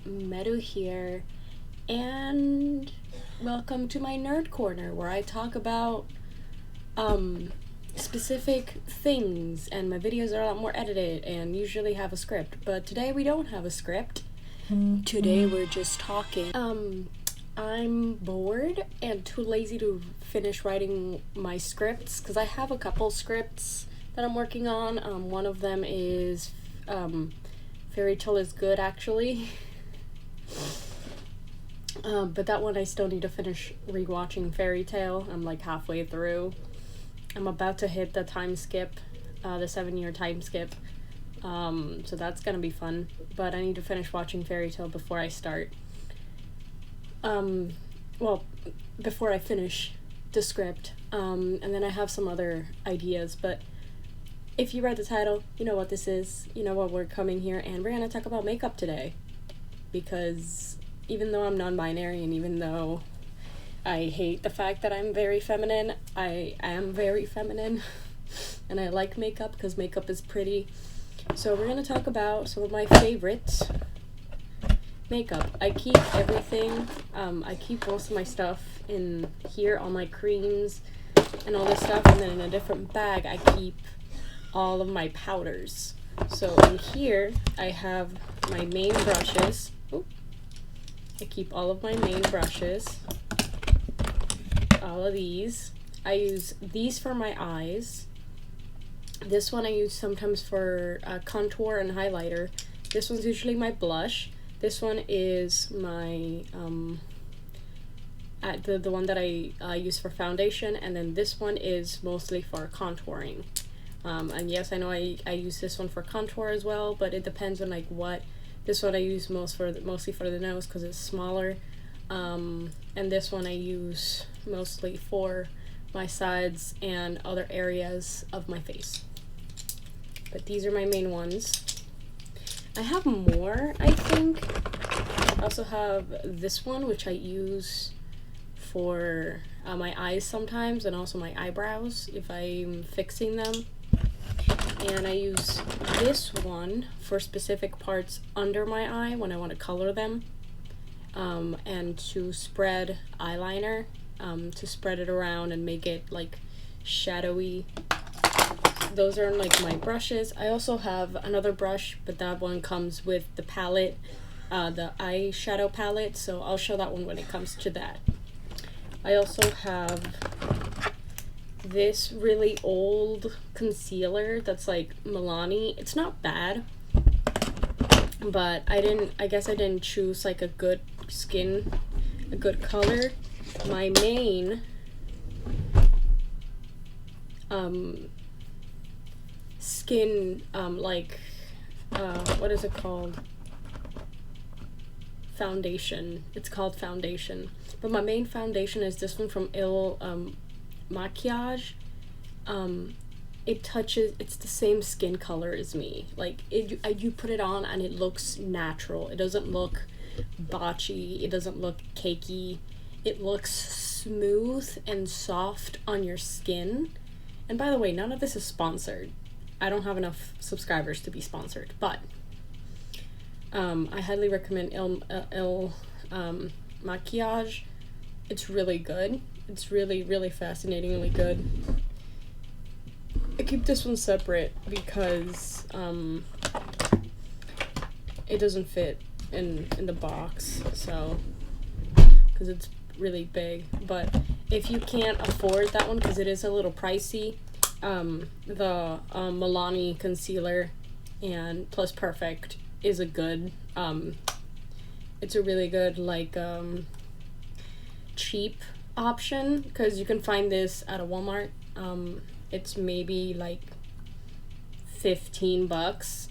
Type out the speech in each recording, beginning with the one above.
Meru here, and welcome to my nerd corner where I talk about specific things, and my videos are a lot more edited and usually have a script, but today we don't have a script. Today we're just talking. I'm bored and too lazy to finish writing my scripts because I have a couple scripts that I'm working on. One of them is Fairy Tale is good, actually. But that one I still need to finish rewatching Fairy Tale. I'm like halfway through. I'm about to hit the time skip, the 7-year time skip. So that's gonna be fun. But I need to finish watching Fairy Tale before I start. Well, before I finish the script. And then I have some other ideas, but if you read the title, you know what this is. You know what we're coming here, and we're gonna talk about makeup today. Because even though I'm non-binary and even though I hate the fact that I'm very feminine, I am very feminine. And I like makeup because makeup is pretty. So we're gonna talk about some of my favorites makeup. I keep everything, I keep most of my stuff in here, all my creams and all this stuff, and then in a different bag I keep all of my powders. So in here I have my main brushes. I keep all of my main brushes, all of these. I use these for my eyes. This one I use sometimes for contour and highlighter. This one's usually my blush. This one is my the one that I use for foundation, and then this one is mostly for contouring. And yes, I know I use this one for contour as well, but it depends on like what. This one I use mostly for the nose because it's smaller, and this one I use mostly for my sides and other areas of my face. But these are my main ones. I have more, I think. I also have this one, which I use for my eyes sometimes, and also my eyebrows if I'm fixing them. And I use this one for specific parts under my eye when I want to color them, and to spread eyeliner, to spread it around and make it like shadowy. Those are like my brushes. I also have another brush, but that one comes with the palette, the eyeshadow palette, so I'll show that one when it comes to that. I also have this really old concealer that's like Milani. It's not bad, but I guess I didn't choose like a good color. My main skin, what is it called? Foundation. It's called foundation. But my main foundation is this one from Maquillage. It's the same skin color as me. Like you put it on and it looks natural. It doesn't look botchy. It doesn't look cakey. It looks smooth and soft on your skin. And by the way, none of this is sponsored. I don't have enough subscribers to be sponsored, but I highly recommend Maquillage. It's really good. It's really, really fascinatingly good. I keep this one separate because it doesn't fit in the box, so because it's really big. But if you can't afford that one, because it is a little pricey, the Milani concealer and Plus Perfect is a good, it's a really good like cheap option, because you can find this at a Walmart. It's maybe like $15,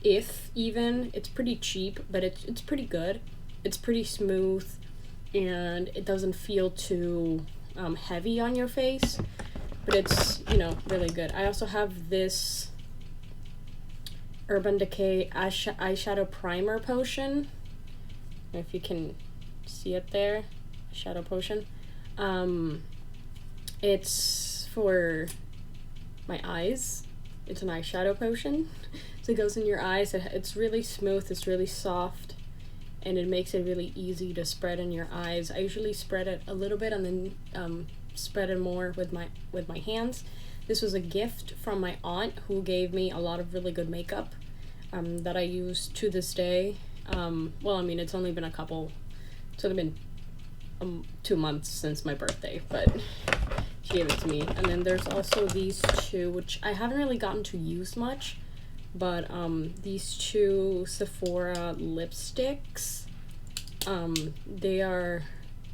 if even. It's pretty cheap, but it's pretty good. It's pretty smooth, and it doesn't feel too heavy on your face, but it's, you know, really good. I also have this Urban Decay eyeshadow primer potion, if you can see it there. Shadow potion. It's for my eyes. It's an eyeshadow potion, so it goes in your eyes. It's really smooth. It's really soft. and it makes it really easy to spread in your eyes. I usually spread it a little bit and then spread it more with my hands. This was a gift from my aunt, who gave me a lot of really good makeup that I use to this day. Well, I mean, it's only been it's only been 2 months since my birthday, but she gave it to me. And then there's also these two, which I haven't really gotten to use much, but these two Sephora lipsticks. They're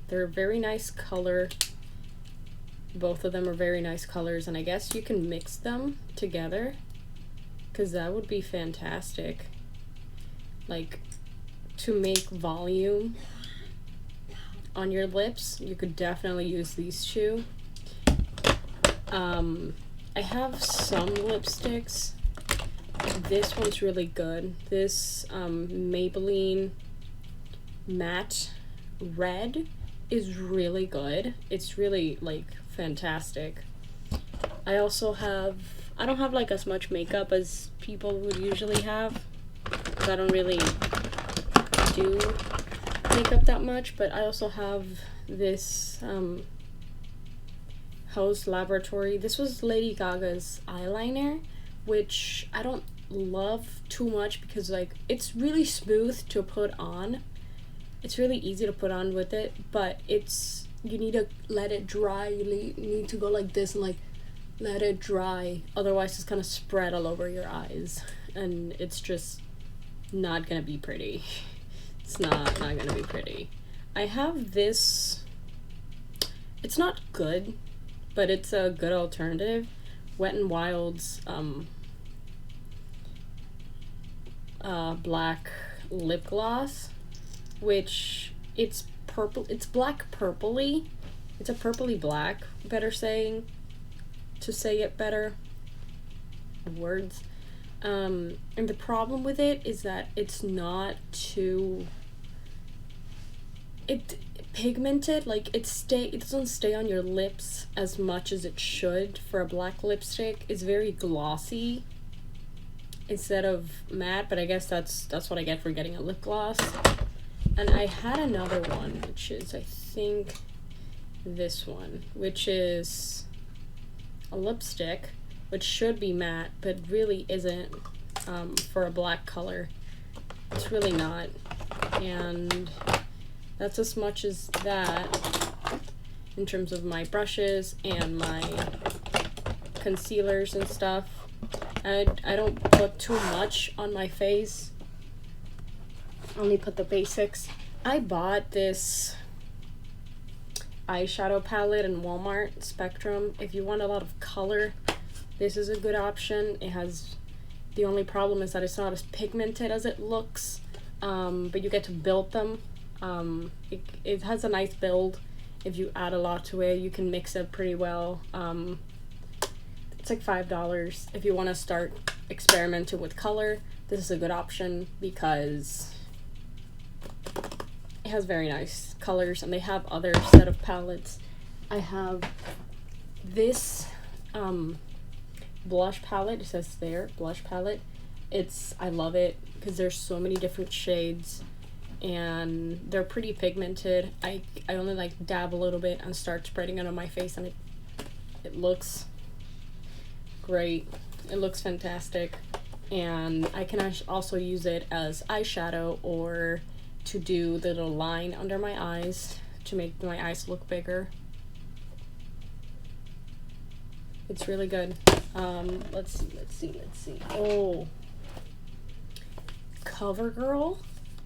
very nice color. Both of them are very nice colors, and I guess you can mix them together, because that would be fantastic. Like, to make volume on your lips, you could definitely use these two. I have some lipsticks. This one's really good. This Maybelline Matte Red is really good. It's really, like, fantastic. I don't have like as much makeup as people would usually have, because I don't really do makeup that much, but I also have this House Laboratory. This was Lady Gaga's eyeliner, which I don't love too much because, like, it's really smooth to put on. It's really easy to put on with it, but you need to let it dry. You need to go like this and, like, let it dry. Otherwise, it's gonna spread all over your eyes, and it's just not gonna be pretty. It's not gonna be pretty. I have this. It's not good, but it's a good alternative. Wet n Wild's black lip gloss, which it's purple. It's black purpley. It's a purpley black. To say it better. Words. And the problem with it is that it's not too pigmented. Like, it doesn't stay on your lips as much as it should for a black lipstick. It's very glossy instead of matte, but I guess that's what I get for getting a lip gloss. And I had another one, which is, I think, this one, which is a lipstick, which should be matte, but really isn't, for a black color. It's really not. And that's as much as that in terms of my brushes and my concealers and stuff. I don't put too much on my face. Only put the basics. I bought this eyeshadow palette in Walmart, Spectrum. If you want a lot of color, this is a good option. The only problem is that it's not as pigmented as it looks, but you get to build them. It has a nice build. If you add a lot to it, you can mix it pretty well. It's like $5. If you want to start experimenting with color, this is a good option because it has very nice colors, and they have other set of palettes. I have this blush palette. It says there, blush palette. I love it because there's so many different shades, and they're pretty pigmented. I only like dab a little bit and start spreading it on my face, and it looks great. It looks fantastic, and I can also use it as eyeshadow or to do the little line under my eyes to make my eyes look bigger. It's really good. Let's see. Oh, CoverGirl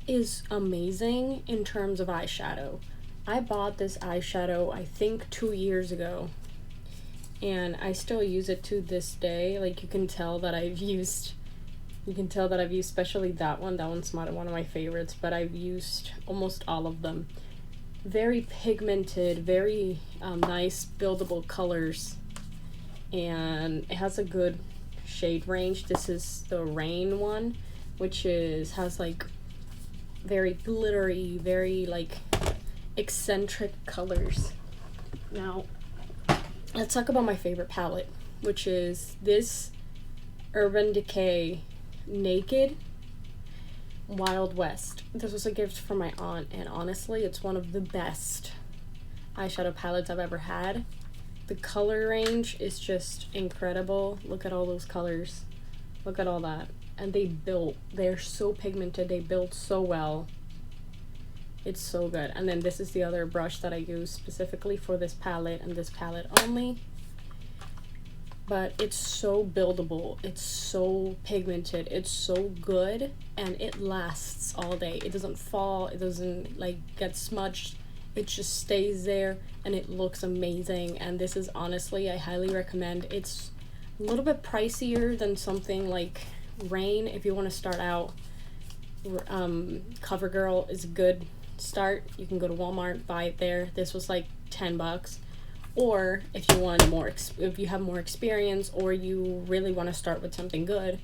is amazing in terms of eyeshadow. I bought this eyeshadow, I think, 2 years ago, and I still use it to this day. Like, you can tell that I've used especially that one. That one's not one of my favorites, but I've used almost all of them. Very pigmented, very nice buildable colors, and it has a good shade range. This is the Rain one, which has like very glittery, very like eccentric colors. Now, let's talk about my favorite palette, which is this Urban Decay Naked. Wild West. This was a gift from my aunt, and honestly, it's one of the best eyeshadow palettes I've ever had. The color range is just incredible. Look at all those colors. Look at all that. And they're so pigmented, they build so well. It's so good. And then this is the other brush that I use specifically for this palette and this palette only. But it's so buildable, it's so pigmented, it's so good, and it lasts all day. It doesn't fall, it doesn't like get smudged, it just stays there, and it looks amazing. And this is honestly, I highly recommend. It's a little bit pricier than something like Rain. If you want to start out, CoverGirl is a good start. You can go to Walmart, buy it there. This was like $10. Or if you want more, if you have more experience, or you really want to start with something good,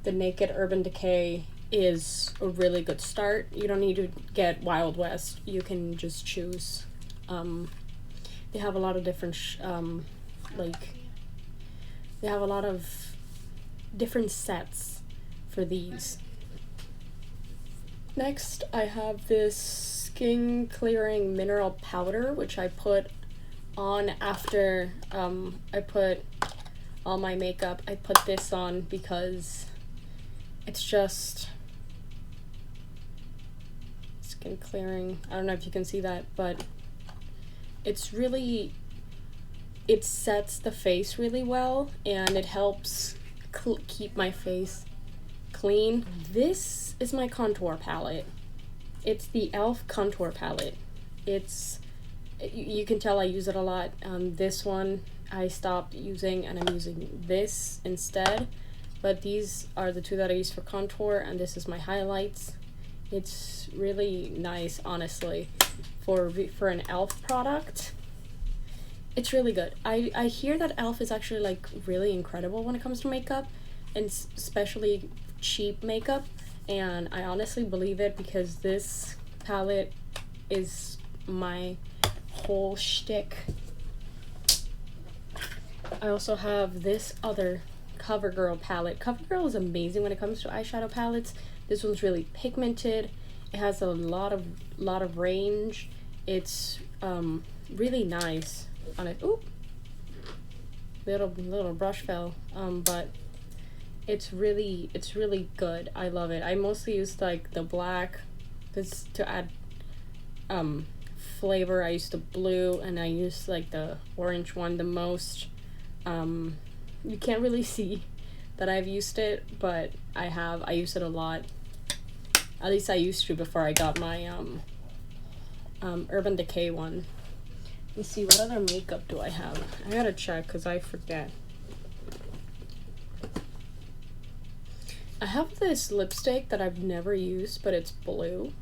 the Naked Urban Decay is a really good start. You don't need to get Wild West. You can just choose. They have a lot of different they have a lot of different sets for these. Next, I have this skin clearing mineral powder, which I put on after I put all my makeup. I put this on because it's just skin clearing. I don't know if you can see that, but it's really, it sets the face really well, and it helps keep my face clean. This is my contour palette. It's the e.l.f. contour palette. You can tell I use it a lot. This one I stopped using, and I'm using this instead. But these are the two that I use for contour, and this is my highlights. It's really nice, honestly, for an e.l.f. product. It's really good. I hear that e.l.f. is actually like really incredible when it comes to makeup, and especially cheap makeup. And I honestly believe it, because this palette is my whole shtick. I also have this other CoverGirl palette. CoverGirl is amazing when it comes to eyeshadow palettes. This one's really pigmented. It has a lot of range. It's really nice on it. Oop, little brush fell. But it's really good. I love it. I mostly use like the black, because to add flavor I use the blue, and I use like the orange one the most. You can't really see that I've used it, but I use it a lot. At least I used to before I got my Urban Decay one. Let's see, what other makeup do I have? I gotta check because I forget. I have this lipstick that I've never used, but it's blue.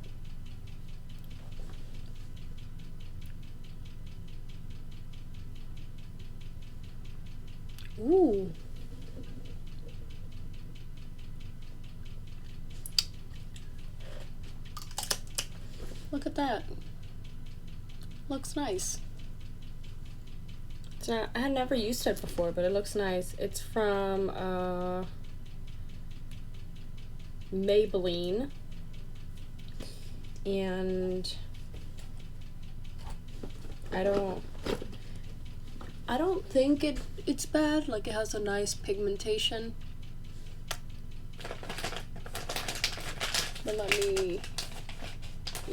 Ooh. Look at that. Looks nice. It's not, I had never used it before, but it looks nice. It's from Maybelline, and I don't think it's bad. Like, it has a nice pigmentation. But let me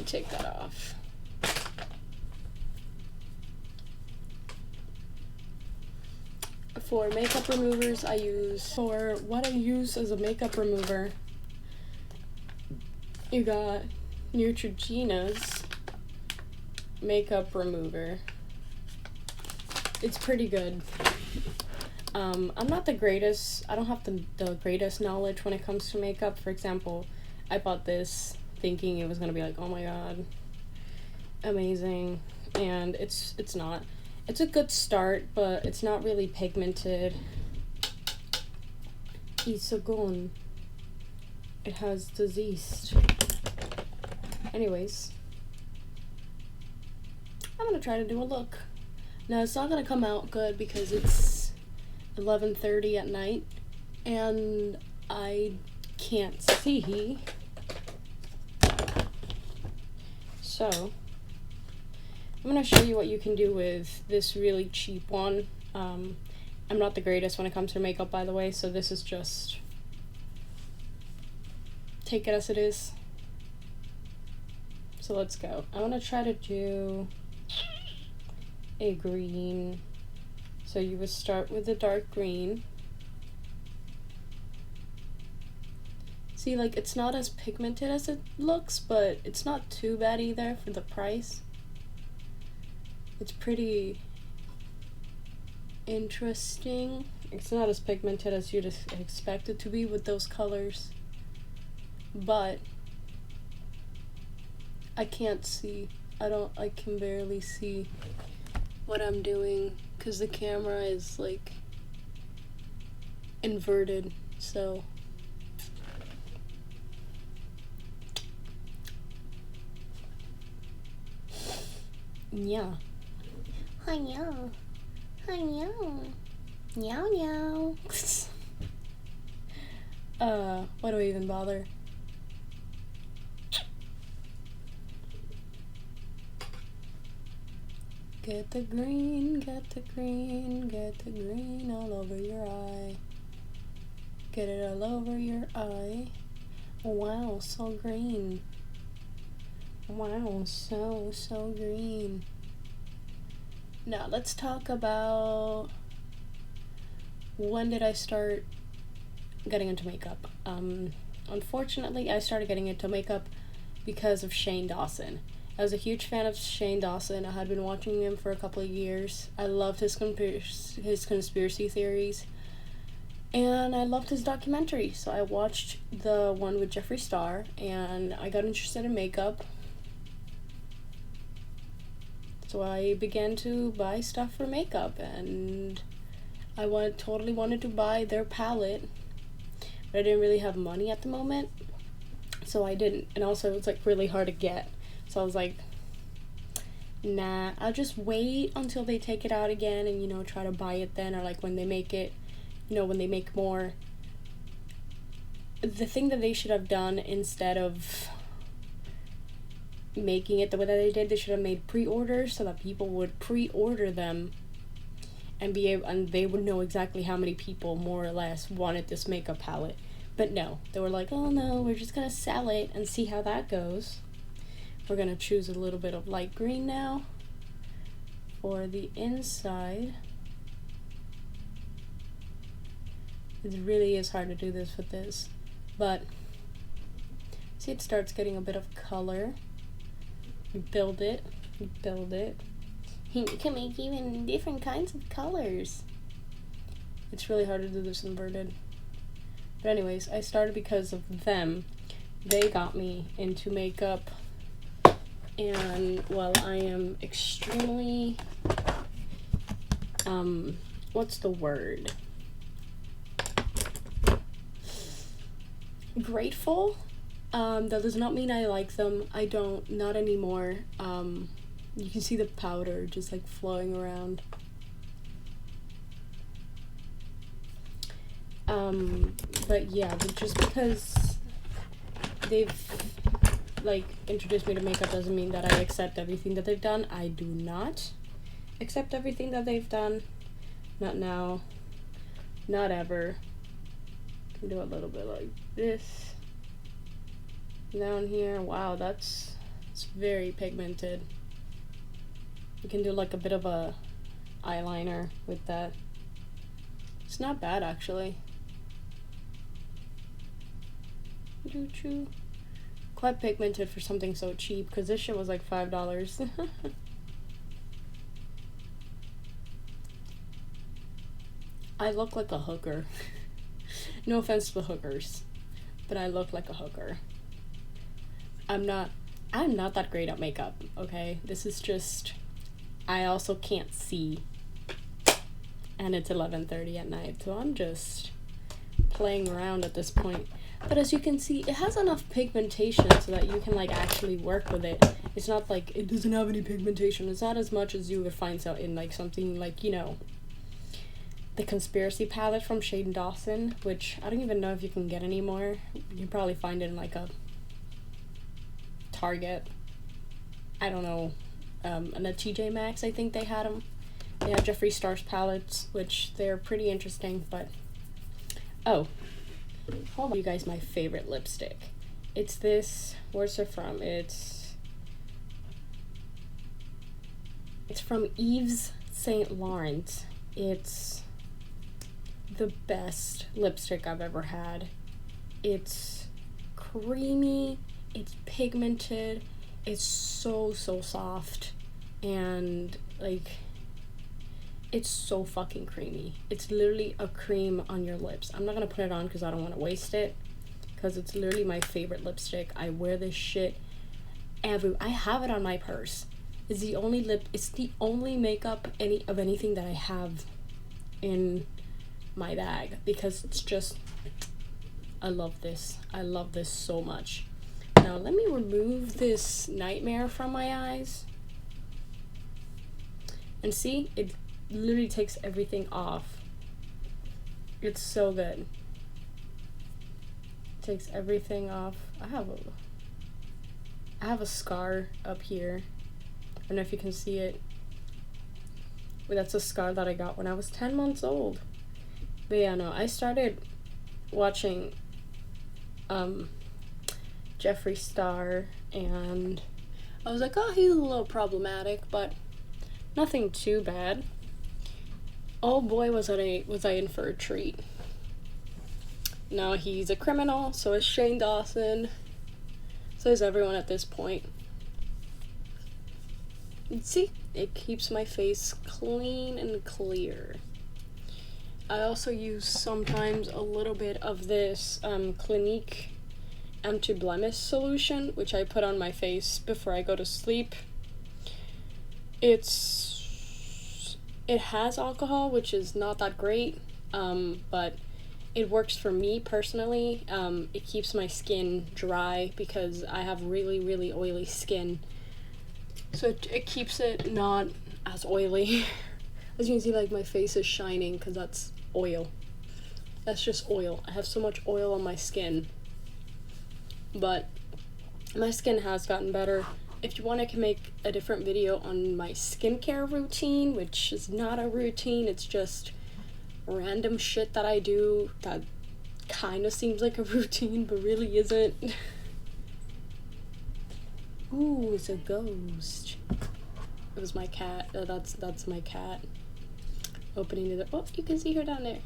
take that off. For makeup removers, for what I use as a makeup remover, you got Neutrogena's makeup remover. It's pretty good. I'm not the greatest, I don't have the greatest knowledge when it comes to makeup. For example, I bought this thinking it was gonna be like, oh my god, amazing, and it's not. It's a good start, but it's not really pigmented. It's gone. It has diseased. Anyways, I'm gonna try to do a look. Now, it's not gonna come out good because it's 11:30 at night, and I can't see So I'm going to show you what you can do with this really cheap one. I'm not the greatest when it comes to makeup, by the way, so this is just, take it as it is. So let's go. I want to try to do a green. So you would start with the dark green. See, like, it's not as pigmented as it looks, but it's not too bad either for the price. It's pretty interesting. It's not as pigmented as you'd expect it to be with those colors, but I can't see. I can barely see what I'm doing because the camera is like inverted, so yeah. Hi meow. Hi meow. Meow meow. Why do I even bother? Get the green, get the green, get the green all over your eye. Get it all over your eye. Wow, so green. Wow, so green. Now let's talk about when did I start getting into makeup. Unfortunately, I started getting into makeup because of Shane Dawson. I was a huge fan of Shane Dawson. I had been watching him for a couple of years. I loved his conspiracy theories, and I loved his documentary. So I watched the one with Jeffree Star, and I got interested in makeup. So I began to buy stuff for makeup, and I totally wanted to buy their palette, but I didn't really have money at the moment, so I didn't. And also it was like really hard to get. So I was like, nah, I'll just wait until they take it out again and, you know, try to buy it then, or like when they make it, you know, when they make more. The thing that they should have done instead of making it the way that they did, they should have made pre-orders so that people would pre-order them and they would know exactly how many people more or less wanted this makeup palette. But no, they were like, oh no, we're just gonna sell it and see how that goes. We're gonna choose a little bit of light green now for the inside. It really is hard to do this with this, but see, it starts getting a bit of color. You build it, you build it. You can make even different kinds of colors. It's really hard to do this inverted. But anyways, I started because of them. They got me into makeup. And while I am extremely, what's the word? Grateful. That does not mean I like them. I don't, not anymore. You can see the powder just like flowing around. But yeah, but just because they've like introduced me to makeup doesn't mean that I accept everything that they've done. I do not accept everything that they've done. Not now. Not ever. Can do a little bit like this. Down here. Wow, it's very pigmented. You can do like a bit of a eyeliner with that. It's not bad actually. Choo-choo. Quite pigmented for something so cheap, because this shit was like $5. I look like a hooker. No offense to the hookers, but I look like a hooker. I'm not that great at makeup, okay? This is just, I also can't see, and it's 11:30 at night, so I'm just playing around at this point. But as you can see, it has enough pigmentation so that you can like actually work with it. It's not like it doesn't have any pigmentation. It's not as much as you would find so in like something like, you know, the Conspiracy palette from Shane Dawson, which I don't even know if you can get anymore. You can probably find it in like a Target. I don't know, and the TJ Maxx, I think they had them. They have Jeffree Star's palettes, which they're pretty interesting, but... Oh, hold on. You guys, my favorite lipstick. It's this... Where's it from? It's from Yves Saint Laurent. It's the best lipstick I've ever had. It's creamy, it's pigmented, it's so soft, and like, it's so fucking creamy. It's literally a cream on your lips. I'm not gonna put it on because I don't want to waste it, because it's literally my favorite lipstick. I wear this shit I have it on my purse. It's the only makeup of anything that I have in my bag, because it's just, I love this so much. Now let me remove this Nightmare from my eyes, and see, it literally takes everything off. It's so good. It takes everything off. I have a scar up here. I don't know if you can see it, but that's a scar that I got when I was 10 months old. But yeah, no, I started watching Jeffree Star, and I was like, oh, he's a little problematic, but nothing too bad. Oh boy, was I in for a treat. Now he's a criminal, so is Shane Dawson, so is everyone at this point. See, it keeps my face clean and clear. I also use sometimes a little bit of this Clinique anti-blemish solution, which I put on my face before I go to sleep. It has alcohol, which is not that great, but it works for me personally. It keeps my skin dry because I have really oily skin. So it keeps it not as oily. As you can see, like, my face is shining because that's oil. That's just oil. I have so much oil on my skin. But my skin has gotten better. If you want, I can make a different video on my skincare routine, which is not a routine. It's just random shit that I do that kind of seems like a routine, but really isn't. Ooh, it's a ghost. It was my cat. That's my cat. Opening the door. Oh, you can see her down there.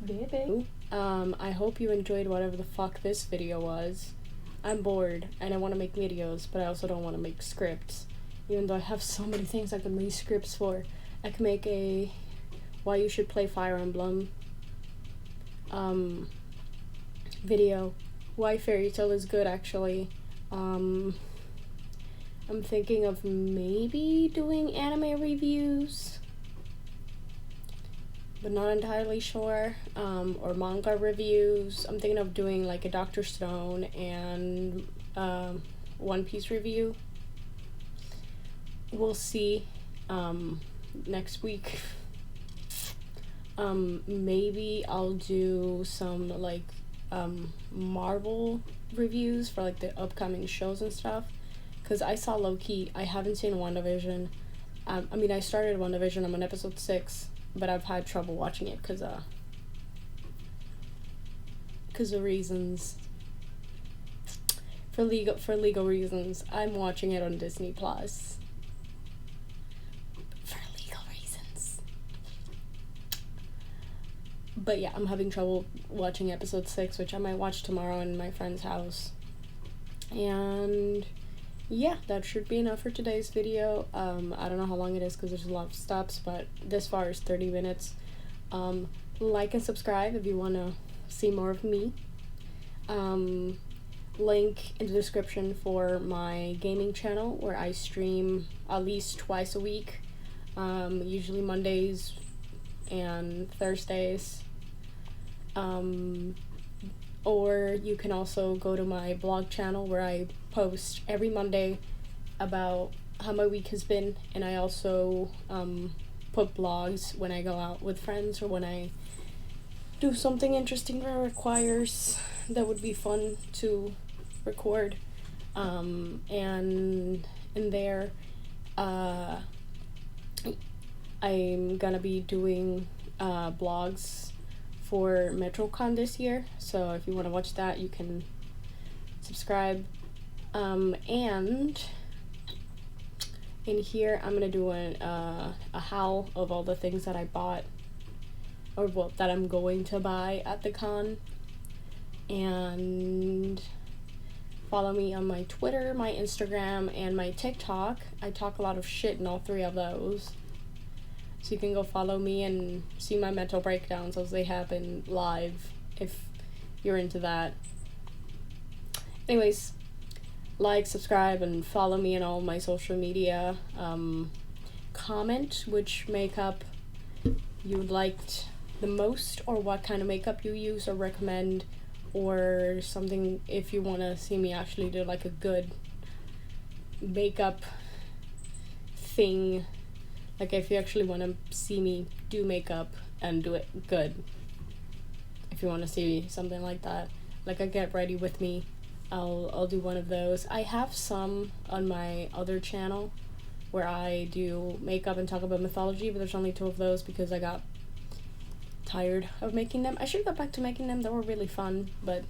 Baby. I hope you enjoyed whatever the fuck this video was. I'm bored and I want to make videos, but I also don't want to make scripts. Even though I have so many things I can make scripts for. I can make a why you should play Fire Emblem video. Why Fairy Tail is good, actually. I'm thinking of maybe doing anime reviews, but not entirely sure. Or manga reviews. I'm thinking of doing like a Dr. Stone and One Piece review. We'll see. Next week. Maybe I'll do some like Marvel reviews for like the upcoming shows and stuff, because I saw Loki. I haven't seen WandaVision. I mean, I started WandaVision. I'm on episode 6, but I've had trouble watching it because of reasons, for legal reasons. I'm watching it on Disney Plus. But yeah, I'm having trouble watching episode 6, which I might watch tomorrow in my friend's house. And yeah, that should be enough for today's video. I don't know how long it is because there's a lot of stops, but this far is 30 minutes. Like and subscribe if you want to see more of me. Link in the description for my gaming channel, where I stream at least twice a week, usually Mondays and Thursdays. Or you can also go to my blog channel, where I post every Monday about how my week has been, and I also put blogs when I go out with friends or when I do something interesting that requires, that would be fun to record. And in there, I'm gonna be doing blogs for meruchan this year, so if you want to watch that, you can subscribe. And in here I'm gonna do a haul of all the things that I bought, or well, that I'm going to buy at the con. And follow me on my Twitter, my Instagram, and my TikTok. I talk a lot of shit in all three of those, so you can go follow me and see my mental breakdowns as they happen live if you're into that. Anyways, like, subscribe, and follow me on all my social media. Comment which makeup you liked the most, or what kind of makeup you use or recommend, or something if you want to see me actually do like a good makeup thing, like if you actually want to see me do makeup and do it good. If you want to see something like that, like a get ready with me, I'll do one of those. I have some on my other channel where I do makeup and talk about mythology, but there's only 2 of those because I got tired of making them. I should go back to making them. They were really fun, but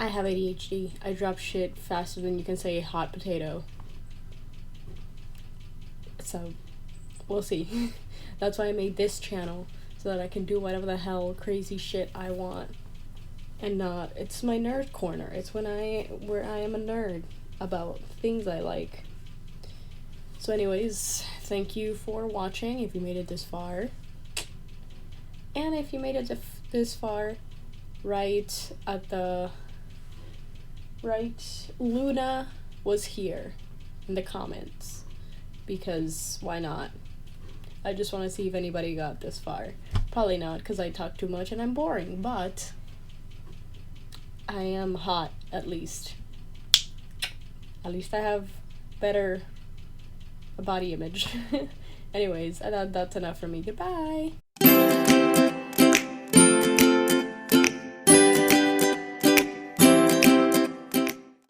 I have ADHD. I drop shit faster than you can say hot potato. So we'll see. That's why I made this channel, so that I can do whatever the hell crazy shit I want. And not, it's my nerd corner. It's where I am a nerd about things I like. So anyways, thank you for watching if you made it this far. And if you made it this far, right, Luna was here in the comments, because why not? I just want to see if anybody got this far. Probably not, because I talk too much and I'm boring, but I am hot, at least. At least I have better body image. Anyways, I thought that's enough for me. Goodbye!